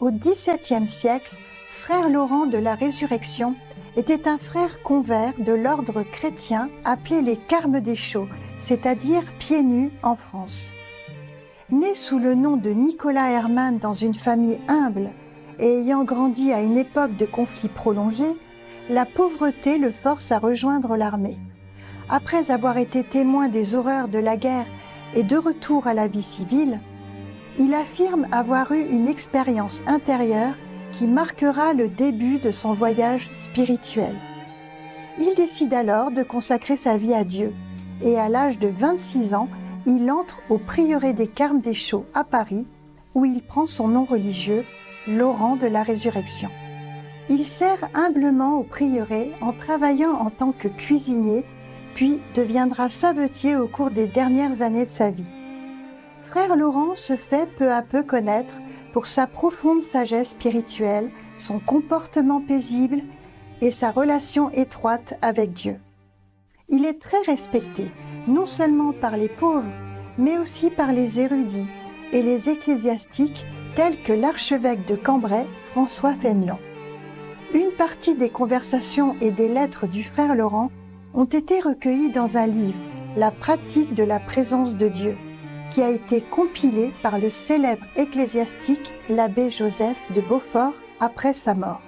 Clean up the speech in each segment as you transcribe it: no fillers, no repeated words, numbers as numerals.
Au XVIIe siècle, frère Laurent de la Résurrection était un frère convers de l'ordre chrétien appelé les Carmes des Chaux, c'est-à-dire pieds nus en France. Né sous le nom de Nicolas Hermann dans une famille humble et ayant grandi à une époque de conflits prolongés, la pauvreté le force à rejoindre l'armée. Après avoir été témoin des horreurs de la guerre et de retour à la vie civile, il affirme avoir eu une expérience intérieure qui marquera le début de son voyage spirituel. Il décide alors de consacrer sa vie à Dieu et à l'âge de 26 ans, il entre au prieuré des Carmes des Chaux à Paris, où il prend son nom religieux, Laurent de la Résurrection. Il sert humblement au prieuré en travaillant en tant que cuisinier, puis deviendra savetier au cours des dernières années de sa vie. Frère Laurent se fait peu à peu connaître pour sa profonde sagesse spirituelle, son comportement paisible et sa relation étroite avec Dieu. Il est très respecté, non seulement par les pauvres, mais aussi par les érudits et les ecclésiastiques tels que l'archevêque de Cambrai, François Fénelon. Une partie des conversations et des lettres du frère Laurent ont été recueillies dans un livre, La pratique de la présence de Dieu, qui a été compilé par le célèbre ecclésiastique l'abbé Joseph de Beaufort après sa mort.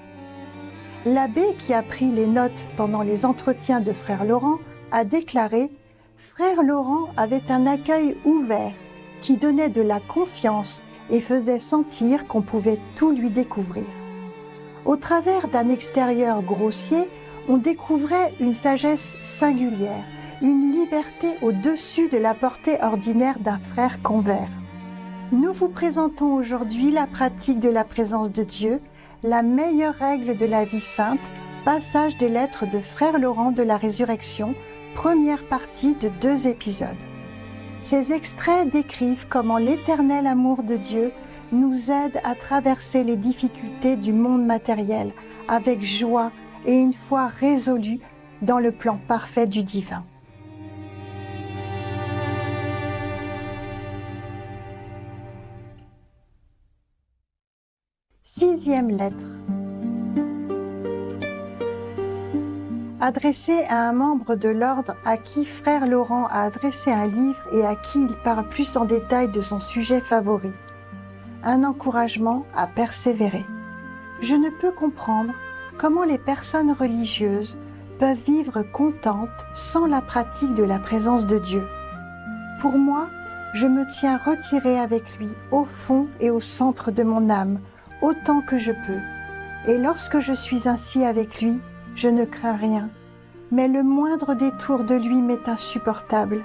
L'abbé, qui a pris les notes pendant les entretiens de frère Laurent, a déclaré « Frère Laurent avait un accueil ouvert qui donnait de la confiance et faisait sentir qu'on pouvait tout lui découvrir. Au travers d'un extérieur grossier, on découvrait une sagesse singulière, une liberté au-dessus de la portée ordinaire d'un frère convers. Nous vous présentons aujourd'hui la pratique de la présence de Dieu, la meilleure règle de la vie sainte, passage des lettres de frère Laurent de la Résurrection, première partie de 2 épisodes. Ces extraits décrivent comment l'éternel amour de Dieu nous aide à traverser les difficultés du monde matériel avec joie et une foi résolue dans le plan parfait du divin. Sixième lettre. Adressée à un membre de l'ordre à qui frère Laurent a adressé un livre et à qui il parle plus en détail de son sujet favori. Un encouragement à persévérer. Je ne peux comprendre comment les personnes religieuses peuvent vivre contentes sans la pratique de la présence de Dieu. Pour moi, je me tiens retirée avec lui au fond et au centre de mon âme, autant que je peux. Et lorsque je suis ainsi avec lui, je ne crains rien, mais le moindre détour de lui m'est insupportable.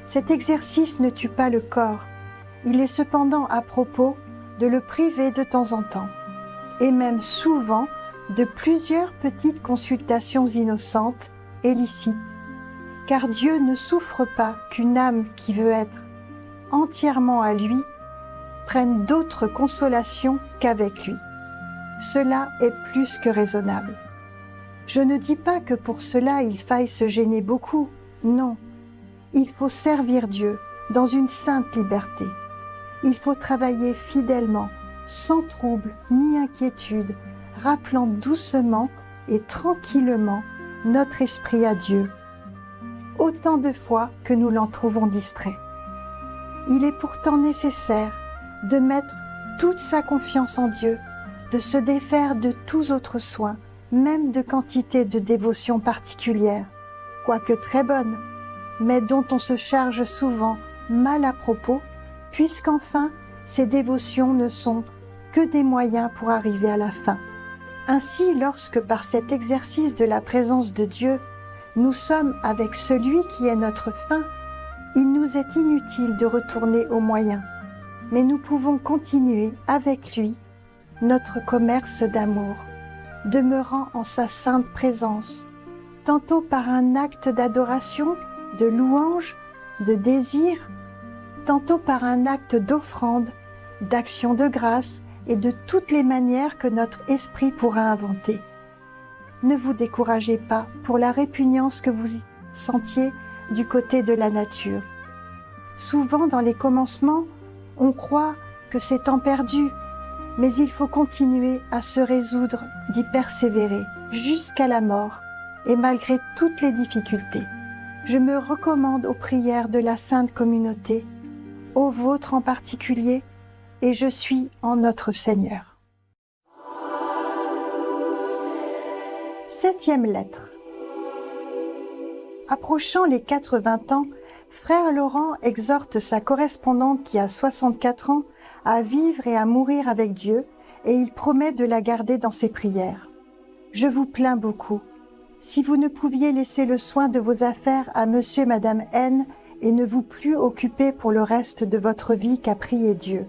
Cet exercice ne tue pas le corps, il est cependant à propos de le priver de temps en temps, et même souvent de plusieurs petites consultations innocentes et licites, car Dieu ne souffre pas qu'une âme qui veut être entièrement à lui prenne d'autres consolations qu'avec lui. Cela est plus que raisonnable. Je ne dis pas que pour cela il faille se gêner beaucoup, non. Il faut servir Dieu dans une sainte liberté. Il faut travailler fidèlement, sans trouble ni inquiétude, rappelant doucement et tranquillement notre esprit à Dieu, autant de fois que nous l'en trouvons distrait. Il est pourtant nécessaire de mettre toute sa confiance en Dieu, de se défaire de tous autres soins, même de quantité de dévotion particulière, quoique très bonne, mais dont on se charge souvent mal à propos, puisqu'enfin ces dévotions ne sont que des moyens pour arriver à la fin. Ainsi, lorsque par cet exercice de la présence de Dieu, nous sommes avec celui qui est notre fin, il nous est inutile de retourner aux moyens, mais nous pouvons continuer avec lui notre commerce d'amour, demeurant en sa sainte présence, tantôt par un acte d'adoration, de louange, de désir, tantôt par un acte d'offrande, d'action de grâce et de toutes les manières que notre esprit pourra inventer. Ne vous découragez pas pour la répugnance que vous y sentiez du côté de la nature. Souvent dans les commencements, on croit que c'est temps perdu, mais il faut continuer à se résoudre d'y persévérer jusqu'à la mort et malgré toutes les difficultés. Je me recommande aux prières de la Sainte Communauté, aux vôtres en particulier, et je suis en notre Seigneur. 7e lettre. Approchant les 80 ans, Frère Laurent exhorte sa correspondante qui a 64 ans à vivre et à mourir avec Dieu, et il promet de la garder dans ses prières. Je vous plains beaucoup. Si vous ne pouviez laisser le soin de vos affaires à monsieur et madame N et ne vous plus occuper pour le reste de votre vie qu'à prier Dieu.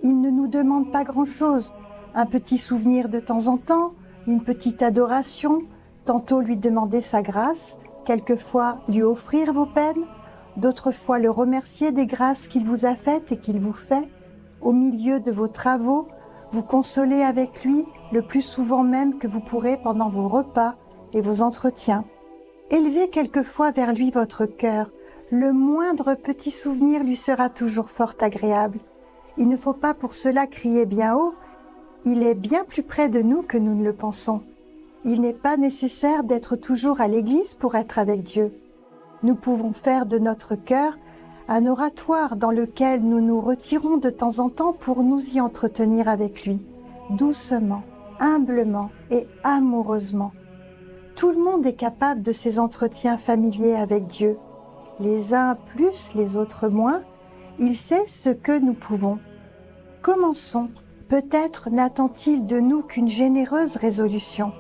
Il ne nous demande pas grand-chose, un petit souvenir de temps en temps, une petite adoration, tantôt lui demander sa grâce, quelquefois lui offrir vos peines, d'autres fois le remercier des grâces qu'il vous a faites et qu'il vous fait, au milieu de vos travaux, vous consoler avec lui le plus souvent même que vous pourrez pendant vos repas et vos entretiens. Élevez quelquefois vers lui votre cœur, le moindre petit souvenir lui sera toujours fort agréable. Il ne faut pas pour cela crier bien haut, il est bien plus près de nous que nous ne le pensons. Il n'est pas nécessaire d'être toujours à l'église pour être avec Dieu. Nous pouvons faire de notre cœur un oratoire dans lequel nous nous retirons de temps en temps pour nous y entretenir avec lui, doucement, humblement et amoureusement. Tout le monde est capable de ces entretiens familiers avec Dieu. Les uns plus, les autres moins. Il sait ce que nous pouvons. Commençons. Peut-être n'attend-il de nous qu'une généreuse résolution.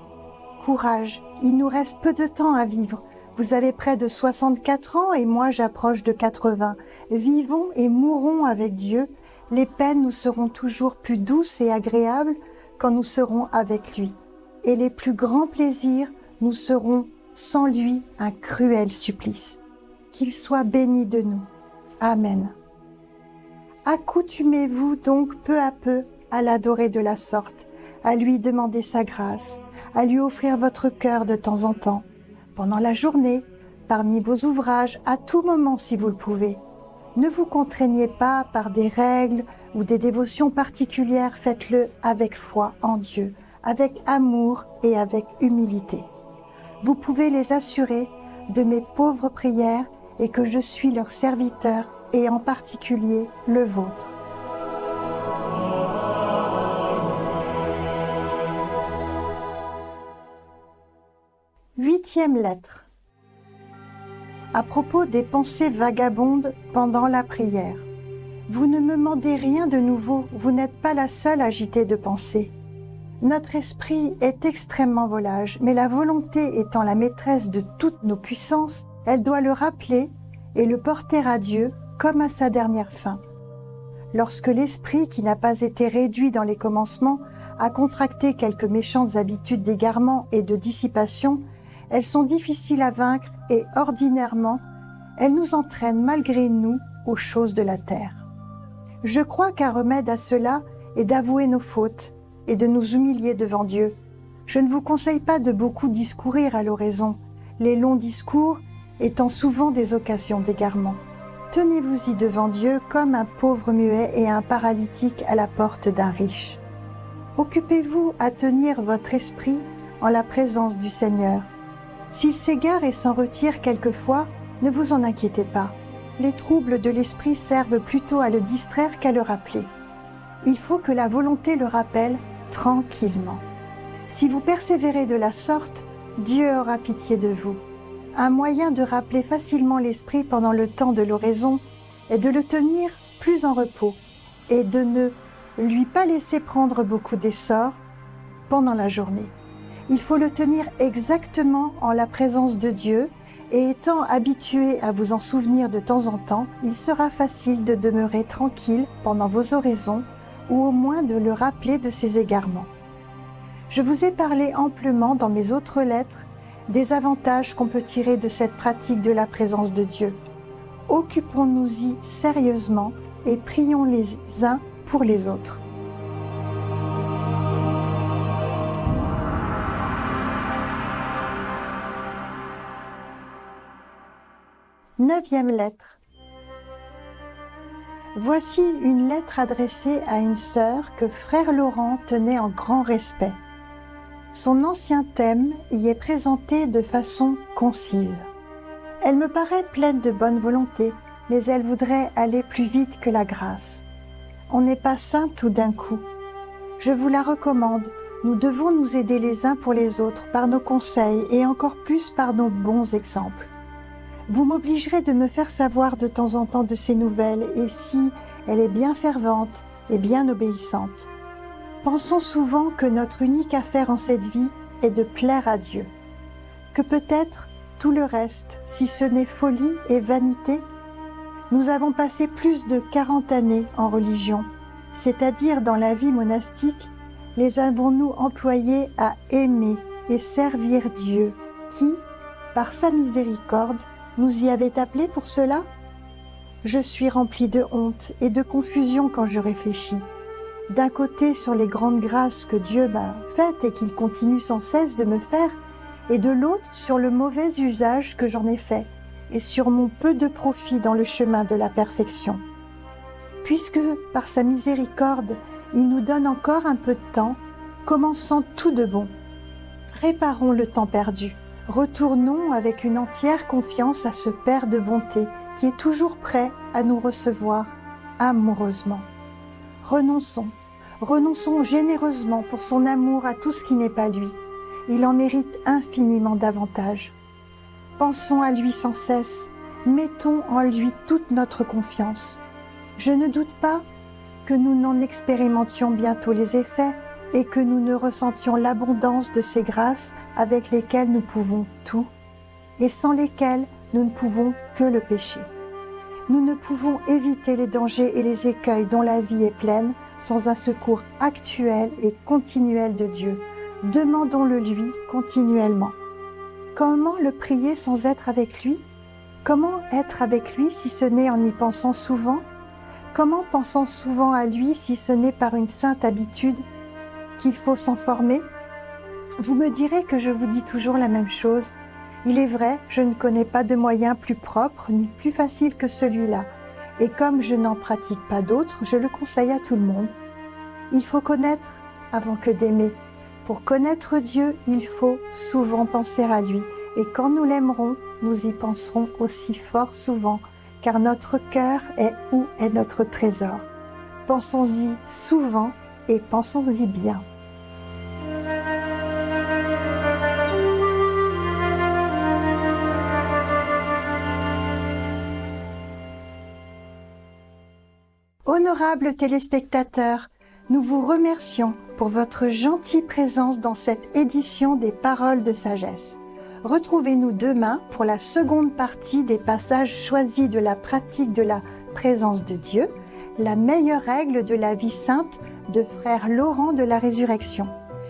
Courage, il nous reste peu de temps à vivre. Vous avez près de 64 ans et moi j'approche de 80. Vivons et mourons avec Dieu. Les peines nous seront toujours plus douces et agréables quand nous serons avec lui. Et les plus grands plaisirs nous seront sans lui un cruel supplice. Qu'il soit béni de nous. Amen. Accoutumez-vous donc peu à peu à l'adorer de la sorte, à lui demander sa grâce, à lui offrir votre cœur de temps en temps, pendant la journée, parmi vos ouvrages, à tout moment si vous le pouvez. Ne vous contraignez pas par des règles ou des dévotions particulières, faites-le avec foi en Dieu, avec amour et avec humilité. Vous pouvez les assurer de mes pauvres prières et que je suis leur serviteur et en particulier le vôtre. Huitième lettre. À propos des pensées vagabondes pendant la prière. Vous ne me demandez rien de nouveau, vous n'êtes pas la seule agitée de pensées. Notre esprit est extrêmement volage, mais la volonté étant la maîtresse de toutes nos puissances, elle doit le rappeler et le porter à Dieu comme à sa dernière fin. Lorsque l'esprit, qui n'a pas été réduit dans les commencements, a contracté quelques méchantes habitudes d'égarement et de dissipation, elles sont difficiles à vaincre et, ordinairement, elles nous entraînent malgré nous aux choses de la terre. Je crois qu'un remède à cela est d'avouer nos fautes et de nous humilier devant Dieu. Je ne vous conseille pas de beaucoup discourir à l'oraison, les longs discours étant souvent des occasions d'égarement. Tenez-vous-y devant Dieu comme un pauvre muet et un paralytique à la porte d'un riche. Occupez-vous à tenir votre esprit en la présence du Seigneur. S'il s'égare et s'en retire quelquefois, ne vous en inquiétez pas. Les troubles de l'esprit servent plutôt à le distraire qu'à le rappeler. Il faut que la volonté le rappelle tranquillement. Si vous persévérez de la sorte, Dieu aura pitié de vous. Un moyen de rappeler facilement l'esprit pendant le temps de l'oraison est de le tenir plus en repos et de ne lui pas laisser prendre beaucoup d'essor pendant la journée. Il faut le tenir exactement en la présence de Dieu et étant habitué à vous en souvenir de temps en temps, il sera facile de demeurer tranquille pendant vos oraisons ou au moins de le rappeler de ses égarements. Je vous ai parlé amplement dans mes autres lettres des avantages qu'on peut tirer de cette pratique de la présence de Dieu. Occupons-nous-y sérieusement et prions les uns pour les autres. Neuvième lettre. Voici une lettre adressée à une sœur que frère Laurent tenait en grand respect. Son ancien thème y est présenté de façon concise. Elle me paraît pleine de bonne volonté, mais elle voudrait aller plus vite que la grâce. On n'est pas saint tout d'un coup. Je vous la recommande. Nous devons nous aider les uns pour les autres par nos conseils et encore plus par nos bons exemples. Vous m'obligerez de me faire savoir de temps en temps de ses nouvelles et si elle est bien fervente et bien obéissante. Pensons souvent que notre unique affaire en cette vie est de plaire à Dieu. Que peut-être tout le reste, si ce n'est folie et vanité? Nous avons passé plus de 40 années en religion, c'est-à-dire dans la vie monastique, les avons-nous employés à aimer et servir Dieu, qui, par sa miséricorde, nous y avait appelés pour cela? Je suis remplie de honte et de confusion quand je réfléchis. D'un côté sur les grandes grâces que Dieu m'a faites et qu'il continue sans cesse de me faire, et de l'autre sur le mauvais usage que j'en ai fait, et sur mon peu de profit dans le chemin de la perfection. Puisque, par sa miséricorde, il nous donne encore un peu de temps, commençons tout de bon. Réparons le temps perdu. Retournons avec une entière confiance à ce Père de bonté qui est toujours prêt à nous recevoir amoureusement. Renonçons généreusement pour son amour à tout ce qui n'est pas lui. Il en mérite infiniment davantage. Pensons à lui sans cesse, mettons en lui toute notre confiance. Je ne doute pas que nous n'en expérimentions bientôt les effets et que nous ne ressentions l'abondance de ces grâces avec lesquelles nous pouvons tout et sans lesquelles nous ne pouvons que le péché. Nous ne pouvons éviter les dangers et les écueils dont la vie est pleine sans un secours actuel et continuel de Dieu. Demandons-le lui continuellement. Comment le prier sans être avec lui? Comment être avec lui si ce n'est en y pensant souvent? Comment pensons souvent à lui si ce n'est par une sainte habitude qu'il faut s'en former? Vous me direz que je vous dis toujours la même chose. Il est vrai, je ne connais pas de moyen plus propre ni plus facile que celui-là. Et comme je n'en pratique pas d'autres, je le conseille à tout le monde. Il faut connaître avant que d'aimer. Pour connaître Dieu, il faut souvent penser à lui. Et quand nous l'aimerons, nous y penserons aussi fort souvent, car notre cœur est où est notre trésor. Pensons-y souvent et pensons-y bien. Honorables téléspectateurs, nous vous remercions pour votre gentille présence dans cette édition des Paroles de Sagesse. Retrouvez-nous demain pour la seconde partie des passages choisis de la pratique de la présence de Dieu, la meilleure règle de la vie sainte de frère Laurent de la Résurrection.